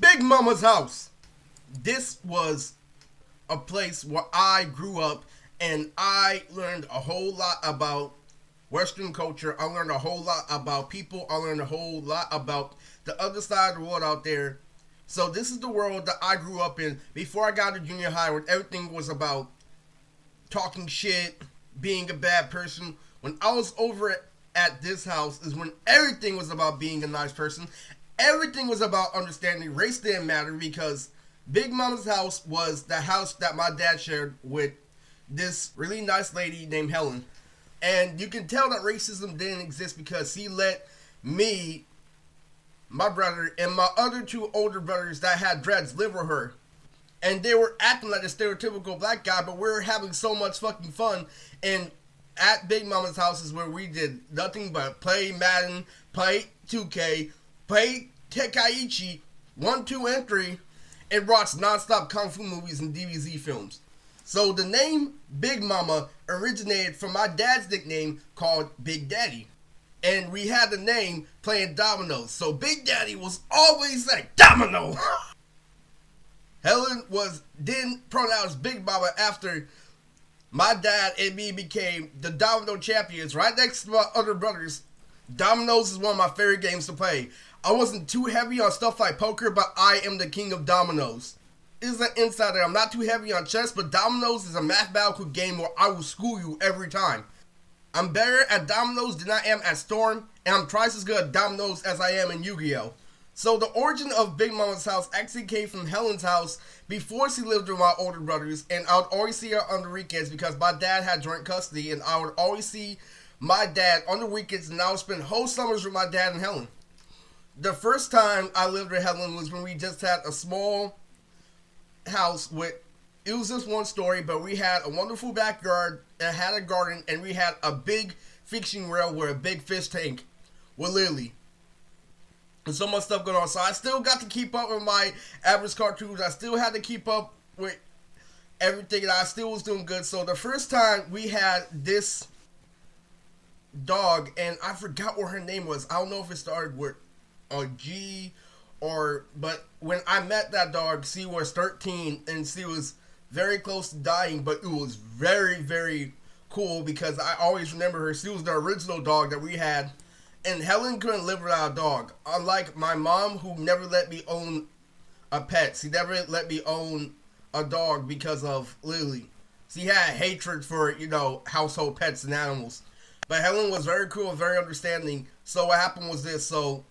Big Mama's house. This was a place where I grew up and I learned a whole lot about Western culture. I learned a whole lot about people. I learned a whole lot about the other side of the world out there. So this is the world that I grew up in before I got to junior high, when everything was about talking shit, being a bad person. When I was over at this house is when everything was about being a nice person. Everything was about understanding. Race didn't matter because Big Mama's house was the house that my dad shared with this really nice lady named Helen. And you can tell that racism didn't exist because he let me, my brother, and my other two older brothers that had dreads live with her. And they were acting like a stereotypical black guy, but we were having so much fucking fun. And at Big Mama's house is where we did nothing but play Madden, play 2K, play Tekkaichi 1, 2, and 3, and watch non-stop kung fu movies and DBZ films. So the name Big Mama originated from my dad's nickname called Big Daddy. And we had the name playing dominoes. So Big Daddy was always like, Domino! Helen didn't pronounce Big Mama after my dad and me became the domino champions right next to my other brothers. Dominoes is one of my favorite games to play. I wasn't too heavy on stuff like poker, but I am the king of dominoes. Is an insider. I'm not too heavy on chess, but dominoes is a mathematical game where I will school you every time. I'm better at dominoes than I am at Storm, and I'm twice as good at dominoes as I am in Yu-Gi-Oh! So the origin of Big Mama's house actually came from Helen's house before she lived with my older brothers, and I would always see her on the weekends because my dad had joint custody, and I would always see my dad on the weekends, and I would spend whole summers with my dad and Helen. The first time I lived with Helen was when we just had a small house with, it was just one story, but we had a wonderful backyard that had a garden, and we had a big fishing rail with a big fish tank with Lily. And so much stuff going on. So I still got to keep up with my average cartoons. I still had to keep up with everything, and I still was doing good. So the first time we had this dog, and I forgot what her name was. I don't know if it started with a G but when I met that dog, she was 13 and she was very close to dying, but it was very, very cool because I always remember her. She was the original dog that we had, and Helen couldn't live without a dog. Unlike my mom, who never let me own a pet. She never let me own a dog because of Lily. She had hatred for, household pets and animals. But Helen was very cool and very understanding. So what happened was this. So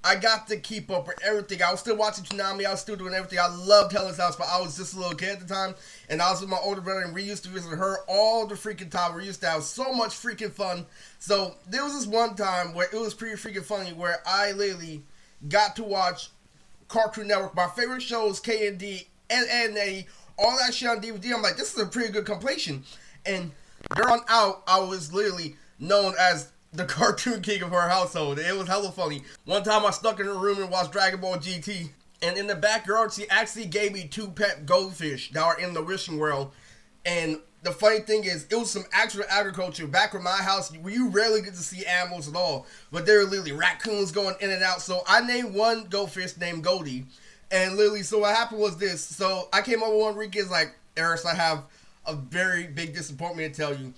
I got to keep up with everything. I was still watching Tsunami. I was still doing everything. I loved Helen's house, but I was just a little kid at the time. And I was with my older brother, and we used to visit her all the freaking time. We used to have so much freaking fun. So there was this one time where it was pretty freaking funny, where I literally got to watch Cartoon Network. My favorite shows, KND and NA, all that shit on DVD. I'm like, this is a pretty good compilation. And there on out, I was literally known as the cartoon king of her household. It was hella funny. One time I stuck in her room and watched Dragon Ball GT. And in the backyard, she actually gave me 2 pet goldfish that are in the wishing world. And the funny thing is, it was some actual agriculture. Back in my house, you rarely get to see animals at all. But there were literally raccoons going in and out. So I named one goldfish named Goldie. And literally, so what happened was this. So I came over one weekend, like, Eris, I have a very big disappointment to tell you.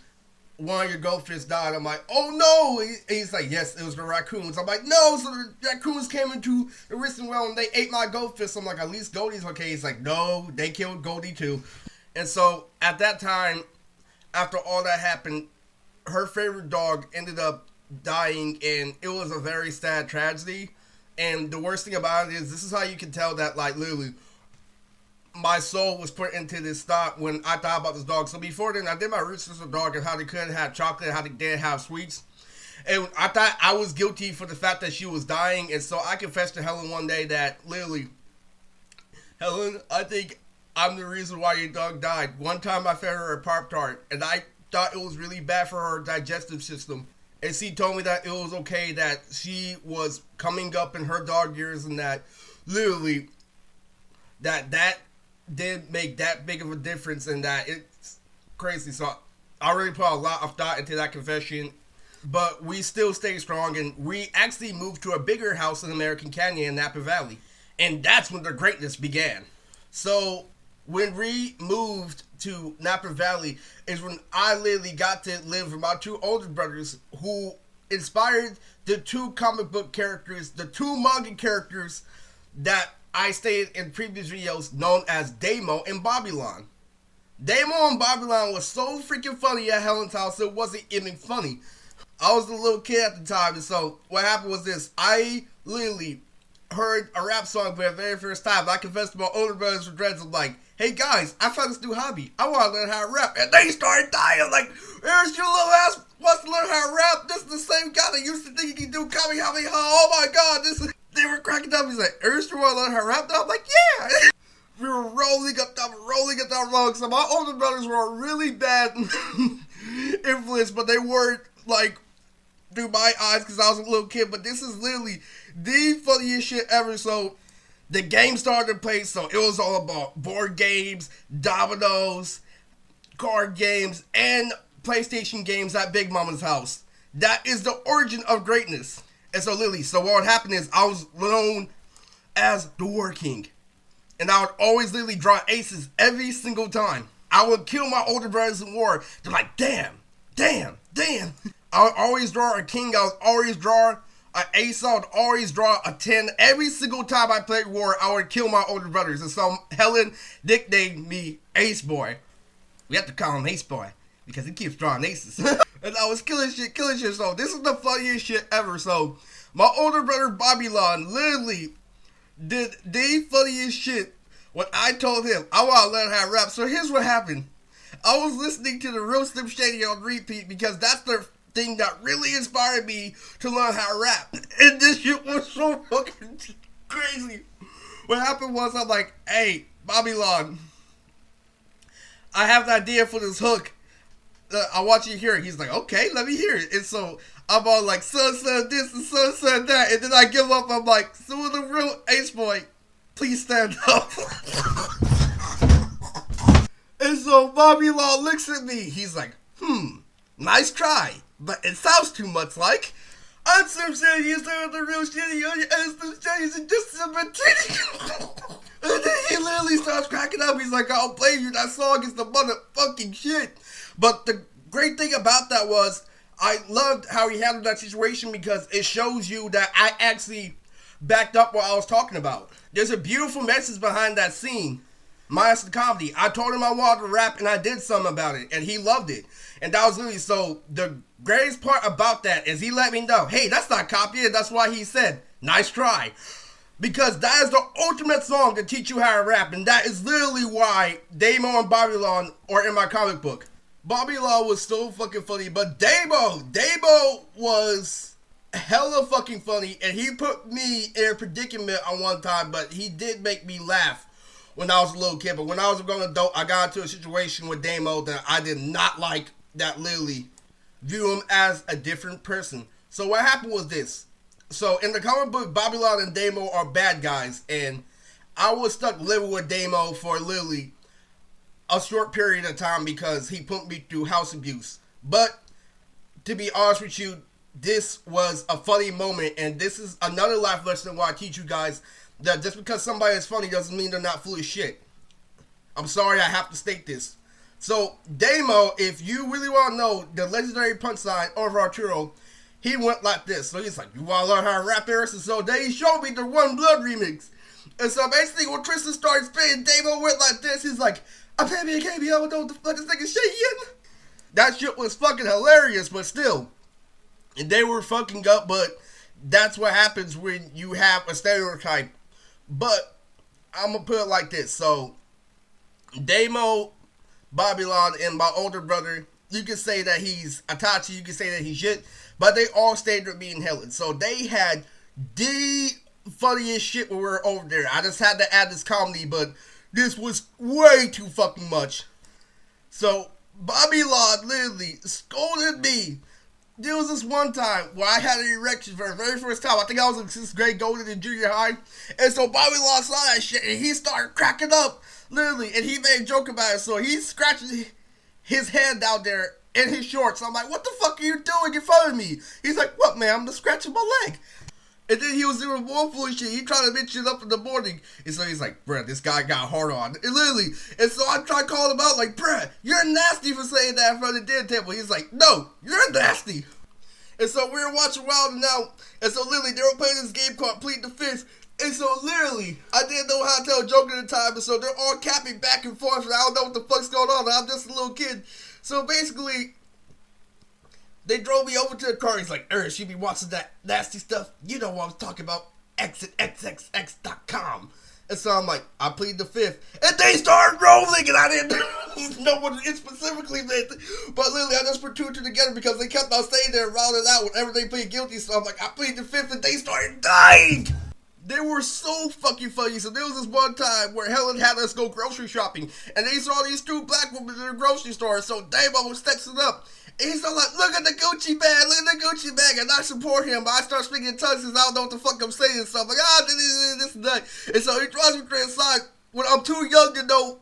One of your goldfish died. I'm like, oh no! He's like, yes, it was the raccoons. I'm like, no, so the raccoons came into the wishing well and they ate my goldfish. I'm like, at least Goldie's okay. He's like, no, they killed Goldie too. And so at that time, after all that happened, her favorite dog ended up dying, and it was a very sad tragedy. And the worst thing about it is, this is how you can tell that, like, literally, my soul was put into this thought when I thought about this dog. So before then, I did my research on dog and how they couldn't have chocolate, how they didn't have sweets. And I thought I was guilty for the fact that she was dying. And so I confessed to Helen one day that, literally, Helen, I think I'm the reason why your dog died. One time I fed her a Pop-Tart, and I thought it was really bad for her digestive system. And she told me that it was okay, that she was coming up in her dog years, and that, literally, that didn't make that big of a difference, and that it's crazy. So I really put a lot of thought into that confession, but we still stayed strong, and we actually moved to a bigger house in American Canyon in Napa Valley. And that's when the greatness began. So when we moved to Napa Valley is when I literally got to live with my two older brothers who inspired the two comic book characters, the two manga characters that I stated in previous videos known as Damo and Babylon. Damo and Babylon was so freaking funny at Helen's house, it wasn't even funny. I was a little kid at the time, and so what happened was this. I literally heard a rap song for the very first time. I confessed to my older brothers with dreads. I'm like, hey guys, I found this new hobby. I want to learn how to rap. And they started dying. Like, there's your little ass wants to learn how to rap. This is the same guy that used to think he could do Kamehameha. Oh my god, this is... They were cracking up. He's like, Ernst, you want to learn how to rap? And I'm like, yeah. We were rolling up that road. So my older brothers were a really bad influence, but they weren't like through my eyes because I was a little kid. But this is literally the funniest shit ever. So the game started to play, so it was all about board games, dominoes, card games, and PlayStation games at Big Mama's house. That is the origin of greatness. And so literally, so what would happen is I was known as the War King. And I would always literally draw aces every single time. I would kill my older brothers in war. They're like, damn. I would always draw a king. I would always draw an ace. I would always draw a 10. Every single time I played war, I would kill my older brothers. And so Helen nicknamed me Ace Boy. We have to call him Ace Boy because he keeps drawing aces. And I was killing shit. So this is the funniest shit ever. So my older brother Babylon literally did the funniest shit when I told him I want to learn how to rap. So here's what happened. I was listening to the Real Slim Shady on repeat because that's the thing that really inspired me to learn how to rap. And this shit was so fucking crazy. What happened was I'm like, hey, Babylon, I have the idea for this hook. I want you to hear it. He's like, okay, let me hear it. And so I'm all like, son said this and son said that. And then I give up. I'm like, so the real Ace Boy, please stand up. And so Babylon looks at me. He's like, nice try. But it sounds too much like, I'm Slim Shady, you're the real shitty, and Slim Shady's just some material. And then he literally starts cracking up. He's like, I don't blame you. That song is the motherfucking shit. But the great thing about that was, I loved how he handled that situation because it shows you that I actually backed up what I was talking about. There's a beautiful message behind that scene. Minus the comedy. I told him I wanted to rap and I did something about it. And he loved it. And that was really, so the greatest part about that is he let me know, hey, that's not copying. That's why he said, nice try. Because that is the ultimate song to teach you how to rap. And that is literally why Damo and Babylon are in my comic book. Babylon was so fucking funny, but Damo was hella fucking funny. And he put me in a predicament on one time, but he did make me laugh when I was a little kid. But when I was a grown adult, I got into a situation with Damo that I did not like, that literally view him as a different person. So what happened was this. So in the comic book, Babylon and Damo are bad guys, and I was stuck living with Damo for literally a short period of time because he put me through house abuse. But to be honest with you, this was a funny moment, and this is another life lesson where I teach you guys that just because somebody is funny doesn't mean they're not full of shit. I'm sorry I have to state this. So, Damo, if you really want to know the legendary punchline of Arturo, he went like this. So he's like, you want to learn how to rap, Harris? And so they showed me the One Blood remix. And so basically when Tristan started spitting, Damo went like this. He's like, I can't be, I don't know what the fuck this nigga's saying. That shit was fucking hilarious, but still. And they were fucking up, but that's what happens when you have a stereotype. But I'm going to put it like this. So, Damo, Babylon, and my older brother, you can say that he's Itachi, you can say that he's shit, but they all stayed with me in Helen. So they had the funniest shit when we were over there. I just had to add this comedy, but this was way too fucking much. So Babylon literally scolded me. There was this one time where I had an erection for the very first time. I think I was in 6th grade going into junior high. And so Babylon saw that shit and he started cracking up. Literally, and he made a joke about it, so he's scratching his hand down there in his shorts. I'm like, what the fuck are you doing in front of me? He's like, what, man? I'm just scratching my leg. And then he was doing more foolish shit. He tried to bitch it up in the morning. And so he's like, bruh, this guy got hard on. And literally. And so I tried calling him out like, bruh, you're nasty for saying that in front of the dinner table. He's like, no, you're nasty. And so we were watching Wild and Out. And so literally they were playing this game called Plead the Fifth. And so literally, I didn't know how to tell a joke at the time. And so they're all capping back and forth. And I don't know what the fuck's going on. I'm just a little kid. So basically, they drove me over to the car. He's like, Ernest, you be watching that nasty stuff? You know what I'm talking about. Exit xxx.com. And so I'm like, I plead the fifth. And they started rolling, and I didn't know what it specifically meant. But literally, I just put two and two together because they kept on staying there and rounding out whenever they plead guilty. So I'm like, I plead the fifth, and they started dying. They were so fucking funny. So there was this one time where Helen had us go grocery shopping, and they saw these two black women in the grocery store. So Dave was texting up. And he's all like, look at the Gucci bag, and I support him, but I start speaking in tongues because I don't know what the fuck I'm saying, so I'm like, this and that. And so he drives me to the side when I'm too young to know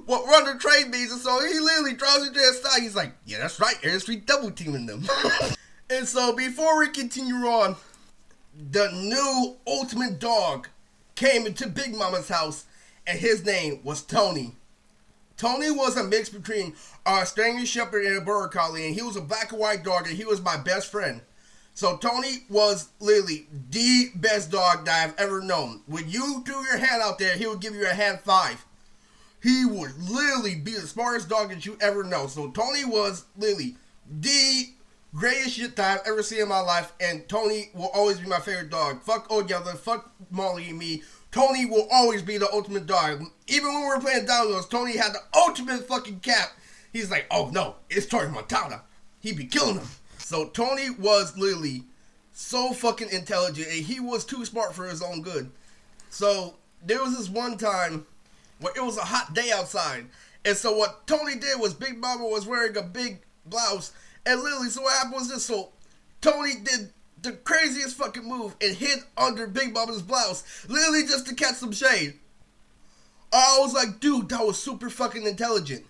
what run the train means, and so he literally drives me to the side. He's like, yeah, that's right, Air Street double teaming them. And so before we continue on, the new ultimate dog came into Big Mama's house, and his name was Tony. Tony was a mix between a Australian Shepherd and a Border Collie, and he was a black and white dog, and he was my best friend. So Tony was literally the best dog that I've ever known. When you threw your hand out there, he would give you a hand five. He would literally be the smartest dog that you ever know. So Tony was literally the greatest shit that I've ever seen in my life, and Tony will always be my favorite dog. Fuck Old Yeller, fuck Molly and me. Tony will always be the ultimate dog. Even when we were playing dominoes, Tony had the ultimate fucking cap. He's like, oh no, it's Tony Montana. He be killing him. So Tony was literally so fucking intelligent, and he was too smart for his own good. So there was this one time where it was a hot day outside. And so what Tony did was Big Mama was wearing a big blouse. And literally, so what happened was this. So Tony did the craziest fucking move and hid under Big Mama's blouse, literally just to catch some shade. I was like, dude, that was super fucking intelligent.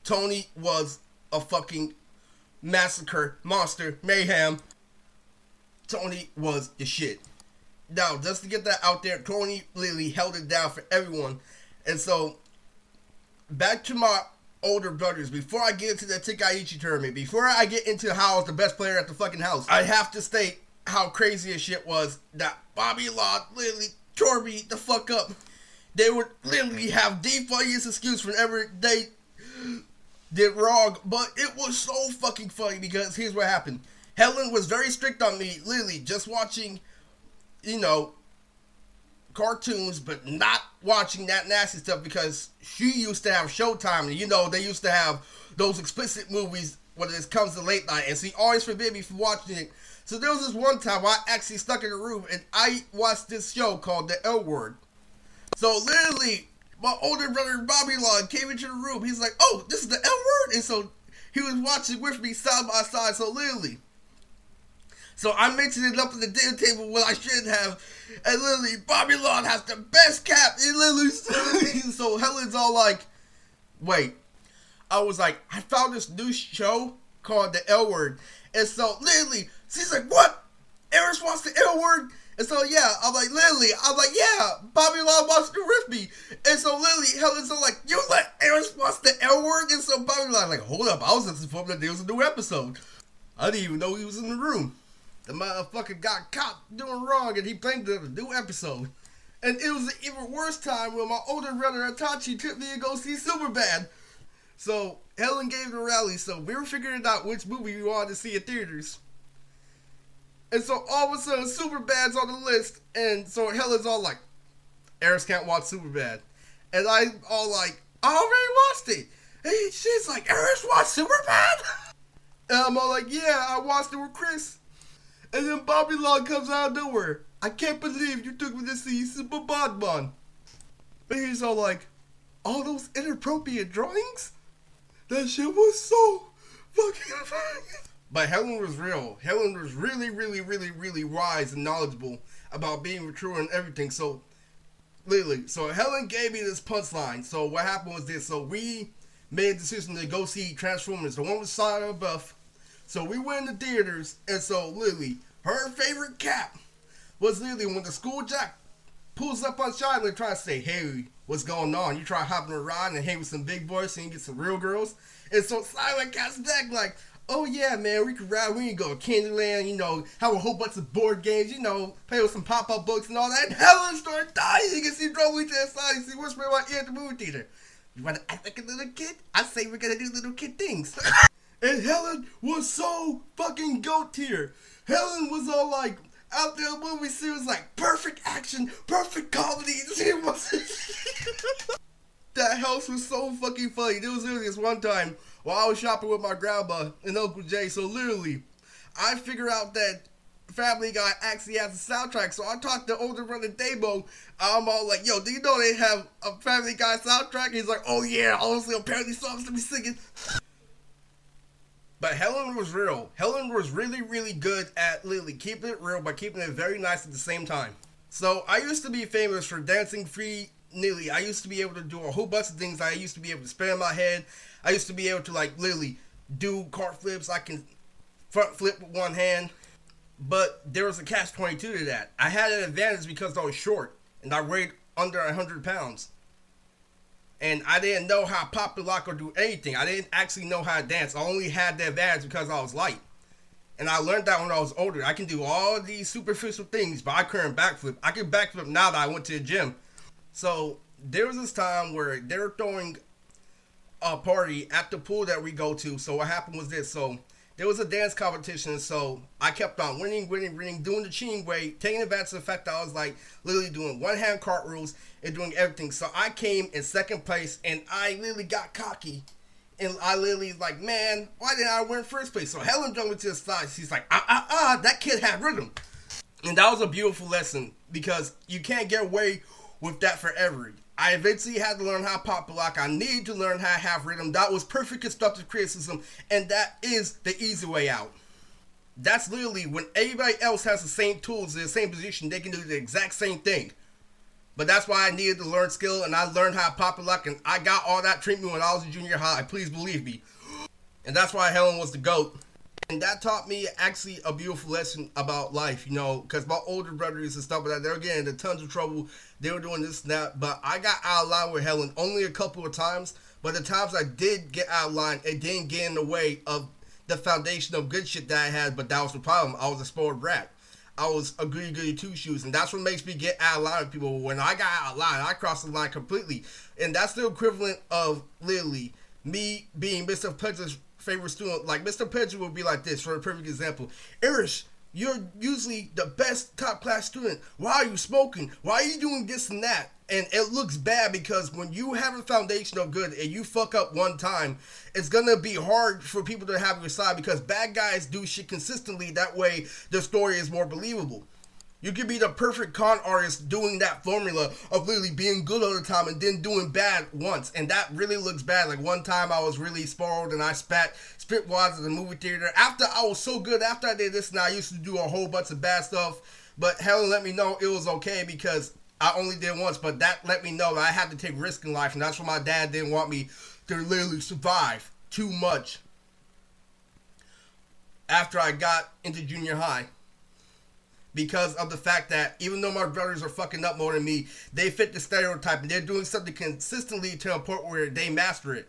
Tony was a fucking massacre, monster, mayhem. Tony was the shit. Now, just to get that out there, Tony literally held it down for everyone. And so, back to my older brothers, before I get into the Tikaichi tournament, before I get into how I was the best player at the fucking house, I have to state how crazy as shit was that Bobby Law literally tore me the fuck up. They would literally have the funniest excuse whenever they did wrong, but it was so fucking funny because here's what happened. Helen was very strict on me, literally just watching, cartoons, but not watching that nasty stuff because she used to have Showtime, and they used to have those explicit movies when it comes to late night, and she always forbid me from watching it. So there was this one time where I actually stuck in a room and I watched this show called The L Word. So literally, my older brother Bobby Law came into the room. He's like, oh, this is The L Word? And so he was watching with me side by side, so literally. So I mentioned it up at the dinner table when I shouldn't have. And literally, Bobby Law has the best cap. It literally, so Helen's all like, wait. I was like, I found this new show called The L Word. And so literally, she's like, what? Eris wants the L Word? And so yeah, I'm like, yeah, Bobby Law wants to riff me. And so literally, Helen's all like, you let Eris watch the L Word? And so Bobby Law like, hold up, I was just informed that there was a new episode. I didn't even know he was in the room. The motherfucker got caught doing wrong and he blamed it on a new episode. And it was an even worse time when my older brother Atachi took me to go see Superbad. So Helen gave the rally, so we were figuring out which movie we wanted to see in theaters. And so all of a sudden Superbad's on the list, and so Helen's all like, Eris can't watch Superbad. And I'm all like, I already watched it. And she's like, Eris watched Superbad? And I'm all like, yeah, I watched it with Chris. And then Bobby Law comes out of nowhere. I can't believe you took me to see Superbad. And he's all like, all those inappropriate drawings? That shit was so fucking funny. But Helen was real. Helen was really, really, really, really wise and knowledgeable about being mature and everything. So, literally, so Helen gave me this punchline. So what happened was this. So we made a decision to go see Transformers, the one with Shia LaBeouf. So we went in the theaters, and so literally, her favorite cap was literally when the school jack pulls up on Shiloh trying to say, hey, what's going on? You try hopping around and hang with some big boys and you get some real girls. And so Silent cats back like, oh yeah, man, we can ride, we can go to Candyland, have a whole bunch of board games, play with some pop-up books and all that. And Helen started dying as she drove me to the side. You see, whispering my ear at the movie theater. You want to act like a little kid? I say we're going to do little kid things. And Helen was so fucking goat tier. Helen was all like, out there in the movie series, like, perfect action, perfect comedy. She was... That house was so fucking funny. There was literally this one time while I was shopping with my grandma and Uncle Jay. So literally, I figure out that Family Guy actually has a soundtrack. So I talked to older brother Dabo. I'm all like, yo, do you know they have a Family Guy soundtrack? He's like, oh yeah, honestly, apparently songs to be singing. But Helen was real. Helen was really, really good at literally keeping it real, but keeping it very nice at the same time. So I used to be famous for dancing free nilly. I used to be able to do a whole bunch of things. I used to be able to spin in my head. I used to be able to like literally do cart flips. I can front flip with one hand. But there was a catch-22 to that. I had an advantage because I was short and I weighed under 100 pounds. And I didn't know how to pop the lock or do anything. I didn't actually know how to dance. I only had the advantage because I was light. And I learned that when I was older. I can do all these superficial things, but I couldn't backflip. I can backflip now that I went to the gym. So there was this time where they were throwing a party at the pool that we go to. So what happened was this. So there was a dance competition. So I kept on winning, doing the cheating way, taking advantage of the fact that I was like literally doing one-hand cart rules and doing everything. So I came in second place and I literally got cocky. And I literally like, man, why didn't I win first place? So Helen jumped me to the side. She's like, that kid had rhythm. And that was a beautiful lesson because you can't get away with that forever. I eventually had to learn how to pop a lock. I needed to learn how to have rhythm. That was perfect constructive criticism. And that is the easy way out. That's literally when everybody else has the same tools in the same position, they can do the exact same thing. But that's why I needed to learn skill, and I learned how to pop a lock, and I got all that treatment when I was in junior high. Please believe me. And that's why Helen was the GOAT. And that taught me actually a beautiful lesson about life, because my older brothers and stuff like that, they were getting into tons of trouble. They were doing this and that, but I got out of line with Helen only a couple of times. But the times I did get out of line, it didn't get in the way of the foundation of good shit that I had, but that was the problem. I was a spoiled brat. I was a goody two-shoes, and that's what makes me get out of line with people. When I got out of line, I crossed the line completely. And that's the equivalent of, literally, me being Mr. Pedger's favorite student. Like, Mr. Pedger would be like this, for a perfect example. Irish, you're usually the best top-class student. Why are you smoking? Why are you doing this and that? And it looks bad because when you have a foundation of good and you fuck up one time, it's going to be hard for people to have your side because bad guys do shit consistently. That way, the story is more believable. You could be the perfect con artist doing that formula of literally being good all the time and then doing bad once. And that really looks bad. Like one time I was really spoiled and I spit wads in the movie theater. After I was so good, after I did this, and I used to do a whole bunch of bad stuff. But Helen let me know it was okay because I only did once, but that let me know that I had to take risk in life, and that's why my dad didn't want me to literally survive too much after I got into junior high. Because of the fact that even though my brothers are fucking up more than me, they fit the stereotype, and they're doing something consistently to a point where they master it.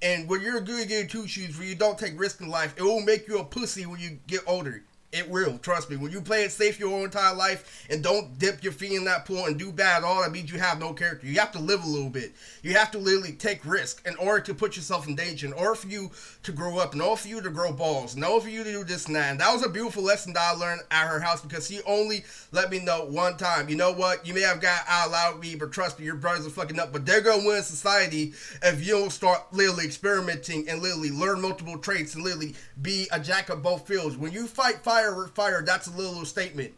And when you're a goody two-shoes, where you don't take risk in life, it will make you a pussy when you get older. It will, trust me. When you play it safe your whole entire life and don't dip your feet in that pool and do bad at all, that means you have no character. You have to live a little bit. You have to literally take risk in order to put yourself in danger, in order for you to grow up, in order for you to grow balls, in order for you to do this and that. And that was a beautiful lesson that I learned at her house because she only let me know one time. You know what? You may have got out loud with me, but trust me, your brothers are fucking up. But they're going to win society if you don't start literally experimenting and literally learn multiple traits and literally be a jack of both fields. When you fight fire with fire, that's a little statement.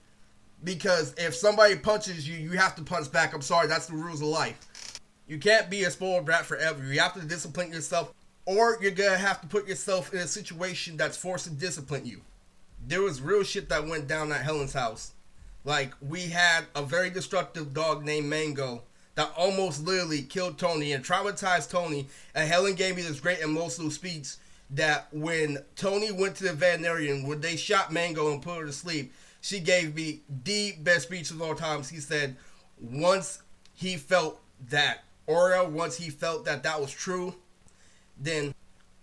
Because if somebody punches you, you have to punch back. I'm sorry, that's the rules of life. You can't be a spoiled brat forever. You have to discipline yourself, or you're gonna have to put yourself in a situation that's forced to discipline you. There was real shit that went down at Helen's house. Like, we had a very destructive dog named Mango that almost literally killed Tony and traumatized Tony. And Helen gave me this great emotional speech that when Tony went to the veterinarian, when they shot Mango and put her to sleep, she gave me the best speech of all times. He said, once he felt that aura, once he felt that that was true, then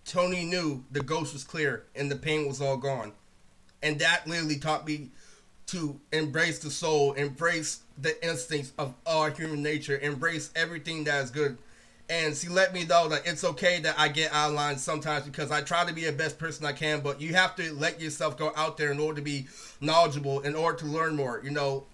Tony knew the ghost was clear and the pain was all gone. And that literally taught me to embrace the soul, embrace the instincts of our human nature, embrace everything that is good. And she let me know that it's okay that I get out of line sometimes because I try to be the best person I can, but you have to let yourself go out there in order to be knowledgeable, in order to learn more. You know,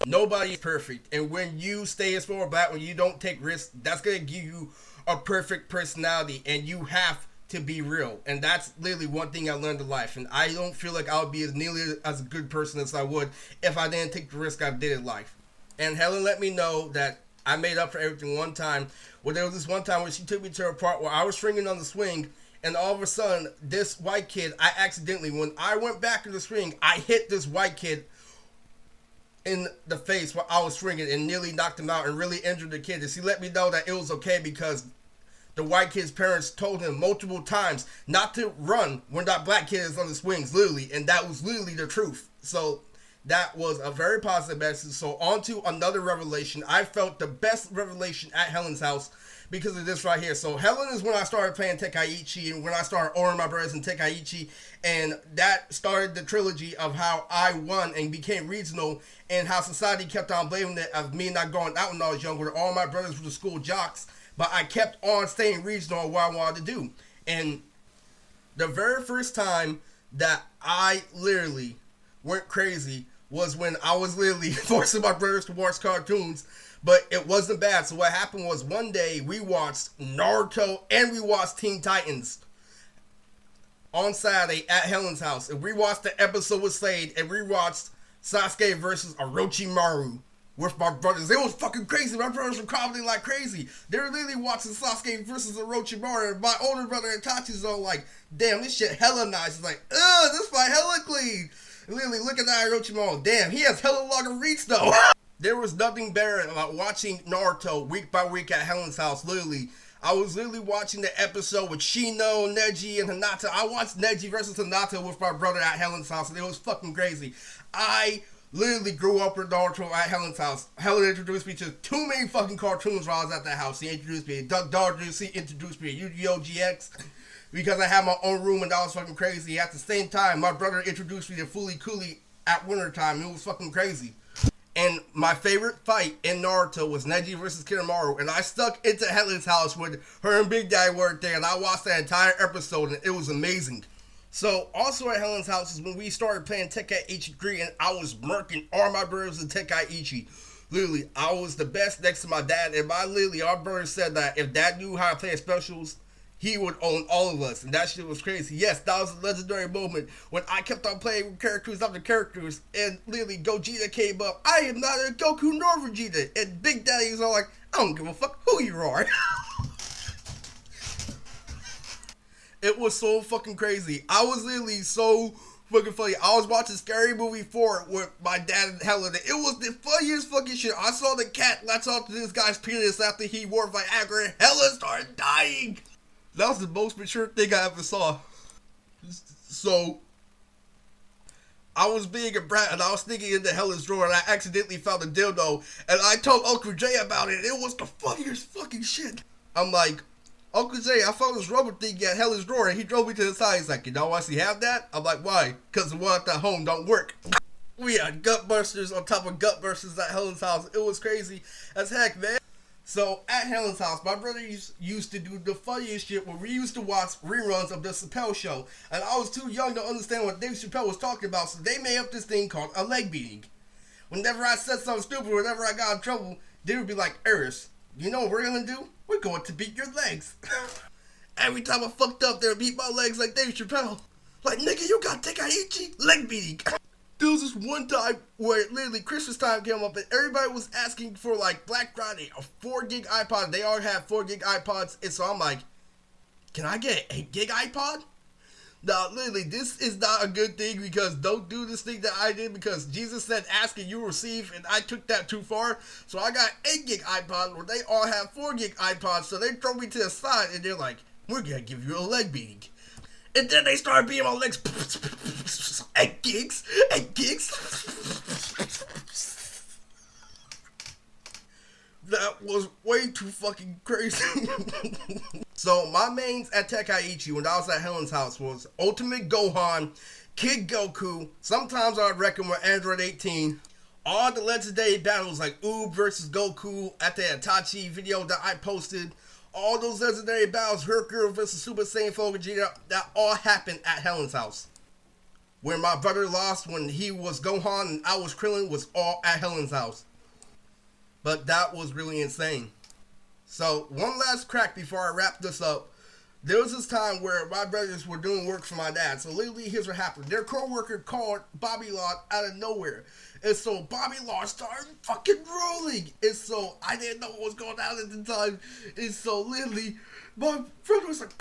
nobody is perfect. And when you stay as far back, when you don't take risks, that's going to give you a perfect personality, and you have to be real. And that's literally one thing I learned in life. And I don't feel like I would be as nearly as a good person as I would if I didn't take the risk I did in life. And Helen let me know that I made up for everything one time. Well, there was this one time where she took me to a part where I was swinging on the swing, and all of a sudden, this white kid, I accidentally, when I went back in the swing, I hit this white kid in the face while I was swinging and nearly knocked him out and really injured the kid. And she let me know that it was okay because the white kid's parents told him multiple times not to run when that black kid is on the swings, literally, and that was literally the truth. So that was a very positive message. So on to another revelation. I felt the best revelation at Helen's house because of this right here. So Helen is when I started playing Tekkaichi and when I started ordering my brothers in Tekkaichi, and that started the trilogy of how I won and became regional, and how society kept on blaming it of me not going out when I was younger. All my brothers were the school jocks, but I kept on staying regional on what I wanted to do. And the very first time that I literally went crazy was when I was literally forcing my brothers to watch cartoons, but it wasn't bad. So what happened was one day we watched Naruto and we watched Teen Titans on Saturday at Helen's house. And we watched the episode with Slade, and we watched Sasuke versus Orochimaru with my brothers. It was fucking crazy. My brothers were commenting like crazy. They were literally watching Sasuke versus Orochimaru, and my older brother Itachi's all like, damn, this shit hella nice. It's like, ugh, this fight hella clean. And literally look at that Orochimaru. Damn, he has hella longer reach though. There was nothing better about watching Naruto week by week at Helen's house. Literally, I was literally watching the episode with Shino, Neji, and Hinata. I watched Neji versus Hinata with my brother at Helen's house, and it was fucking crazy. I literally grew up with Naruto at Helen's house. Helen introduced me to too many fucking cartoons while I was at that house. He introduced me to Duck Dodgers. He introduced me to Yu-Gi-Oh! GX because I had my own room, and that was fucking crazy. At the same time, my brother introduced me to Fooly Cooly at winter time. It was fucking crazy. And my favorite fight in Naruto was Neji versus Kinemaro, and I stuck into Helen's house when her and Big Daddy were there, and I watched that entire episode, and it was amazing. So, also at Helen's house is when we started playing Tekkaichi 3, and I was murking all my brothers in Tekkaichi. Literally, I was the best next to my dad, and our brother said that if Dad knew how to play specials, he would own all of us, and that shit was crazy. Yes, that was a legendary moment when I kept on playing with characters after characters, and literally Gogeta came up. I am not a Goku nor Vegeta, and Big Daddy was all like, I don't give a fuck who you are. It was so fucking crazy. I was literally so fucking funny. I was watching Scary Movie 4 with my dad and Helen. It was the funniest fucking shit. I saw the cat latch onto this guy's penis after he wore Viagra, and Helen started dying. That was the most mature thing I ever saw. So, I was being a brat, and I was sneaking into Helen's drawer, and I accidentally found a dildo, and I told Uncle Jay about it. It was the funniest fucking shit. I'm like, Uncle Jay, I found this rubber thing at Helen's drawer, and he drove me to the side. He's like, you know why she have that? I'm like, why? Because the one at the home don't work. We had gut busters on top of gut busters at Helen's house. It was crazy as heck, man. So, at Helen's house, my brother used to do the funniest shit where we used to watch reruns of the Chappelle Show. And I was too young to understand what Dave Chappelle was talking about, so they made up this thing called a leg beating. Whenever I said something stupid, whenever I got in trouble, they would be like, Eris, you know what we're gonna do? We're going to beat your legs. Every time I fucked up, they would beat my legs like Dave Chappelle. Like, nigga, you got Tekkaichi leg beating. There was this one time where literally Christmas time came up and everybody was asking for like Black Friday a 4 gig iPod. They all had 4 gig iPods, and so I'm like, can I get an 8 gig iPod? Now, literally, this is not a good thing because don't do this thing that I did because Jesus said ask and you receive, and I took that too far. So I got 8 gig iPod where they all have 4 gig iPods, so they throw me to the side and they're like, we're gonna give you a leg beating. And then they started beating my legs. 8 gigs. That was way too fucking crazy. So my mains at Tekkaichi when I was at Helen's house was Ultimate Gohan, Kid Goku. Sometimes I'd reckon with Android 18. All the legendary battles like Oob versus Goku at the Itachi video that I posted. All those legendary battles, Hercule versus Super Saiyan 4 Vegeta, that all happened at Helen's house. When my brother lost, when he was Gohan and I was Krillin, was all at Helen's house. But that was really insane. So, one last crack before I wrap this up. There was this time where my brothers were doing work for my dad. So, literally, here's what happened. Their co-worker called Bobby Law out of nowhere. And so, Bobby Law started fucking rolling. And so, I didn't know what was going on at the time. And so, literally, my brother was like...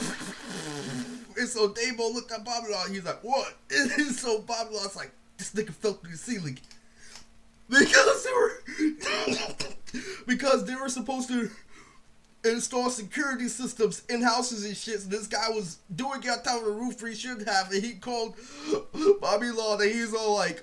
And so, Davo looked at Bobby Law. He's like, what? And so, Bobby Law's like, this nigga fell through the ceiling. Because they were supposed to install security systems in houses and shit. So this guy was doing it on top of the roof he shouldn't have, and he called Bobby Law, and he's all like,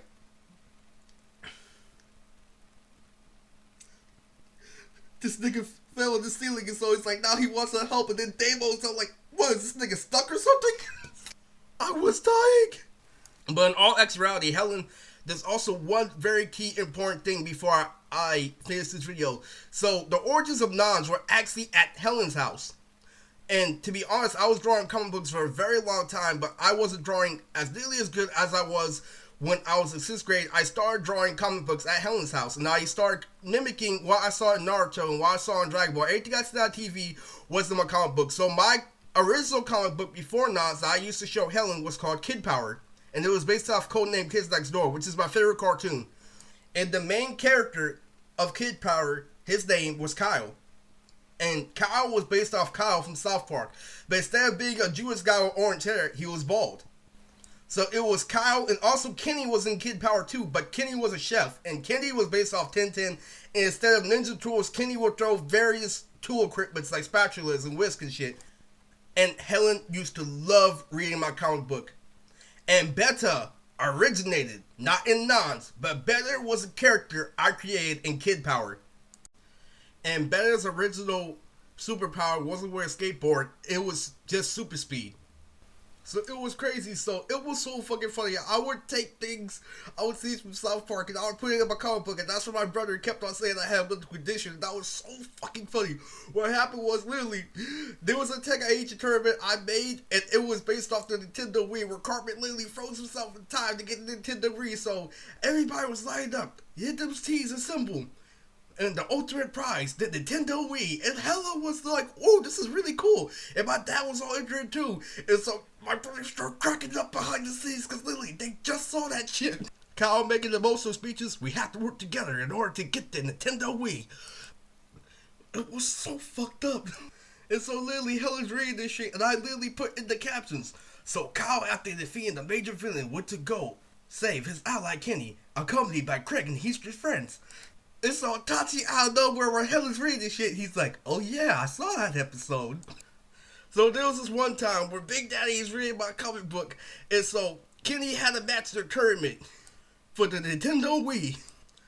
this nigga fell in the ceiling, and so he's like, now he wants to help, and then Damo's all like, what, is this nigga stuck or something? I was dying. But in all actuality, Helen, there's also one very key important thing before I finish this video. So, the origins of Nons were actually at Helen's house. And to be honest, I was drawing comic books for a very long time, but I wasn't drawing as nearly as good as I was when I was in 6th grade. I started drawing comic books at Helen's house, and I started mimicking what I saw in Naruto and what I saw in Dragon Ball. Everything I saw on TV was in my comic book. So, my original comic book before Nons that I used to show Helen was called Kid Power. And it was based off Codename Kids Next Door, which is my favorite cartoon. And the main character of Kid Power, his name was Kyle. And Kyle was based off Kyle from South Park. But instead of being a Jewish guy with orange hair, he was bald. So it was Kyle, and also Kenny was in Kid Power too, but Kenny was a chef. And Kenny was based off Tintin. And instead of Ninja Tools, Kenny would throw various tool equipments like spatulas and whisk and shit. And Helen used to love reading my comic book. And Beta originated, not in Nons, but Beta was a character I created in Kid Power. And Beta's original superpower wasn't wear a skateboard, it was just super speed. So it was crazy, so it was so fucking funny. I would take things I would see from South Park and I would put it in my comic book, and that's what my brother kept on saying I had mental condition. That was so fucking funny. What happened was literally, there was a Tekkaichi tournament I made, and it was based off the Nintendo Wii, where Cartman literally froze himself in time to get the Nintendo Wii, so everybody was lined up. You hit those T's assemble. And the ultimate prize, the Nintendo Wii. And Helen was like, oh, this is really cool. And my dad was all interested too. And so my brother started cracking up behind the scenes because literally they just saw that shit. Kyle making the most of speeches, we have to work together in order to get the Nintendo Wii. It was so fucked up. And so literally Helen's reading this shit, and I literally put in the captions. So Kyle, after defeating the major villain, went to go save his ally Kenny, accompanied by Craig and his friends. And so Tachi out of nowhere where Helen's reading this shit, he's like, oh yeah, I saw that episode. So there was this one time where Big Daddy is reading my comic book, and so Kenny had a match in the tournament for the Nintendo Wii.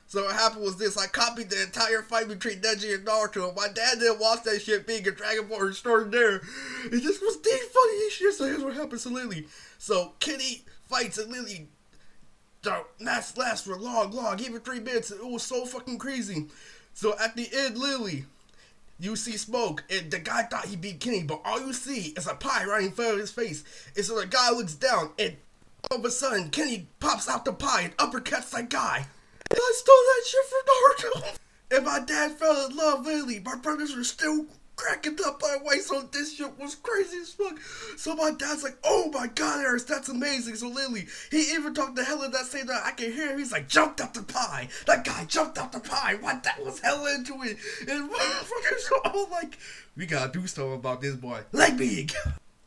So what happened was this, I copied the entire fight between Neji and Naruto, and my dad didn't watch that shit being a Dragon Ball and started there. And this was the funniest shit, so here's what happened to Lily. So Kenny fights and Lily, the match lasts for long, even 3 minutes, and it was so fucking crazy. So at the end, Lily, you see smoke, and the guy thought he beat Kenny, but all you see is a pie right in front of his face. And so the guy looks down, and all of a sudden, Kenny pops out the pie and uppercuts that guy. And I stole that shit from Naruto. And my dad fell in love, literally. My brothers were still cracking up by the way, so this shit was crazy as fuck. So my dad's like, oh my god, Eris, that's amazing. So literally, he even talked to Helen that same night. I can hear him, he's like, jumped up the pie. That guy jumped up the pie. What, that was hell into it. And motherfuckers were all like, we gotta do something about this boy. Like big.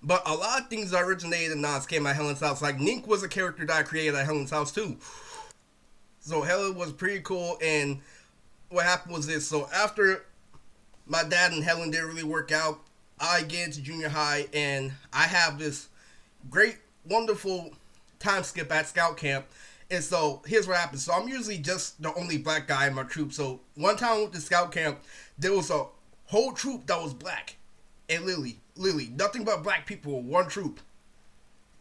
But a lot of things that originated in Nas came at Helen's house. Like, Nink was a character that I created at Helen's house too. So Helen was pretty cool, and what happened was this. So after my dad and Helen didn't really work out, I get into junior high, and I have this great, wonderful time skip at scout camp. And so here's what happened. So I'm usually just the only black guy in my troop. So one time with the scout camp, there was a whole troop that was black. And literally, nothing but black people, one troop.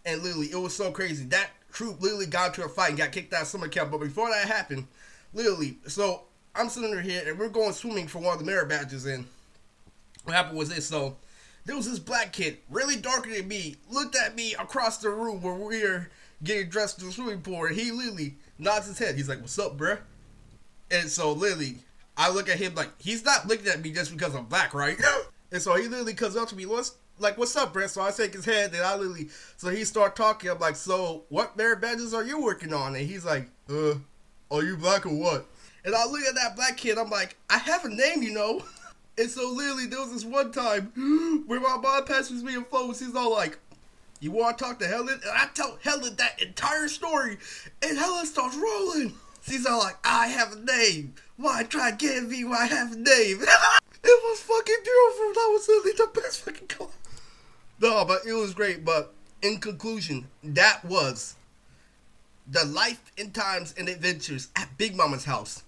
And literally, it was so crazy. That troop literally got into a fight and got kicked out of summer camp. But before that happened, literally, so I'm sitting here and we're going swimming for one of the merit badges. And what happened was this. So there was this black kid, really darker than me, looked at me across the room where we were getting dressed in the swimming pool. And he literally nods his head. He's like, "What's up, bruh?" And so literally, I look at him like, he's not looking at me just because I'm black, right? And so he literally comes up to me, what's up, Brett? So I shake his head, and so he start talking. I'm like, so what merit badges are you working on? And he's like, are you black or what? And I look at that black kid, I'm like, I have a name, you know? And so literally, there was this one time where my mom passes me a phone, she's all like, you want to talk to Helen? And I tell Helen that entire story, and Helen starts rolling. She's all like, I have a name. Why try to get me when I have a name? It was fucking beautiful. That was literally the best fucking color. No, but it was great. But in conclusion, that was the life and times and adventures at Big Mama's house.